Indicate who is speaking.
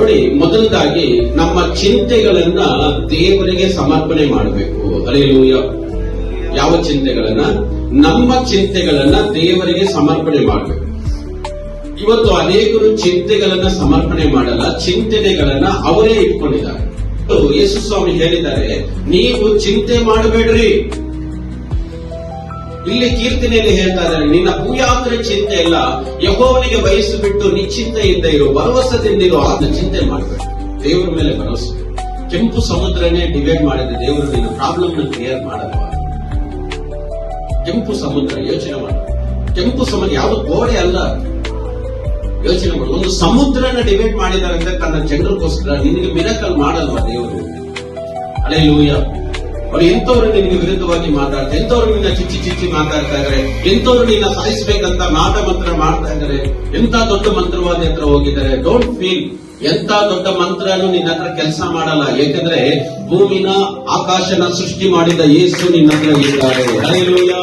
Speaker 1: ನೋಡಿ, ಮೊದಲದಾಗಿ ನಮ್ಮ ಚಿಂತೆಗಳನ್ನ ದೇವರಿಗೆ ಸಮರ್ಪಣೆ ಮಾಡಬೇಕು. ಹಲ್ಲೆಲೂಯಾ. ಯಾವ ಚಿಂತೆಗಳನ್ನ? ನಮ್ಮ ಚಿಂತೆಗಳನ್ನ ದೇವರಿಗೆ ಸಮರ್ಪಣೆ ಮಾಡಬೇಕು. ಇವತ್ತು ಅನೇಕರು ಚಿಂತೆಗಳನ್ನ ಸಮರ್ಪಣೆ ಮಾಡಲ್ಲ, ಚಿಂತನೆಗಳನ್ನ ಅವರೇ ಇಟ್ಕೊಂಡಿದ್ದಾರೆ. ಯೇಸು ಸ್ವಾಮಿ ಹೇಳಿದ್ದಾರೆ, ನೀವು ಚಿಂತೆ ಮಾಡಬೇಡ್ರಿ. ಇಲ್ಲಿ ಕೀರ್ತನೆಯಲ್ಲಿ ಹೇಳ್ತಾ ಇದ್ದಾರೆ, ನಿನ್ನ ಭೂಯಾತ್ರೆ ಚಿಂತೆ ಇಲ್ಲ, ಯೆಹೋವನಿಗೆ ವಹಿಸಿ ಬಿಟ್ಟು ನಿಶ್ಚಿಂತೆಯಿಂದ ಇರು, ಭರವಸೆದಿಂದಿರು. ಅದನ್ನ ಚಿಂತೆ ಮಾಡಬೇಕು, ದೇವರ ಮೇಲೆ ಭರವಸೆ. ಕೆಂಪು ಸಮುದ್ರನೇ ಡಿವೈಡ್ ಮಾಡಿದ್ರೆ ದೇವರು ನಿನ್ನ ಪ್ರಾಬ್ಲಮ್ ನ ಕ್ಲಿಯರ್ ಮಾಡಲ್ಲ. ಕೆಂಪು ಸಮುದ್ರ, ಯೋಚನೆ ಮಾಡ. ಕೆಂಪು ಸಮುದ್ರ ಯಾವುದು ಗೋಡೆ ಅಲ್ಲ, ಯೋಚನೆ ಮಾಡು. ಒಂದು ಸಮುದ್ರನ ಡಿವೈಡ್ ಮಾಡಿದ್ದಾರೆ ಅಂದ್ರೆ ತನ್ನ ಜನರಿಗೋಸ್ಕರ. ನಿನಗೆ ಮಿರಕಲ್ ಮಾಡಲ್ವಾ ದೇವರು? ಹಲ್ಲೆಲೂಯಾ. ಅವ್ರು ಎಂತವ್ರು ನಿನಗೆ ವಿರುದ್ಧವಾಗಿ ಮಾತಾಡ್ತಾರೆ, ಎಂತವ್ರು ನಿನ್ನ ಚಿಚ್ಚಿ ಮಾತಾಡ್ತಾ ಇದಾರೆ, ಎಂತವ್ರು ನಿನ್ನ ಸಾಯಿಸ್ಬೇಕಂತ ಮಂತ್ರ ಮಾಡ್ತಾ ಇದ್ದಾರೆ, ಎಂತ ದೊಡ್ಡ ಮಂತ್ರವಾದಿ ಹತ್ರ ಹೋಗಿದ್ದಾರೆ. Don't feel. ಎಂತ ದೊಡ್ಡ ಮಂತ್ರನು ನಿನ್ನ ಹತ್ರ ಕೆಲಸ ಮಾಡಲ್ಲ. ಯಾಕಂದ್ರೆ ಭೂಮಿನ ಆಕಾಶನ ಸೃಷ್ಟಿ ಮಾಡಿದ ಯೇಸು ನಿನ್ನ ಹತ್ರ ಇದ್ದಾರೆ. ಹಲ್ಲೆಲೂಯಾ.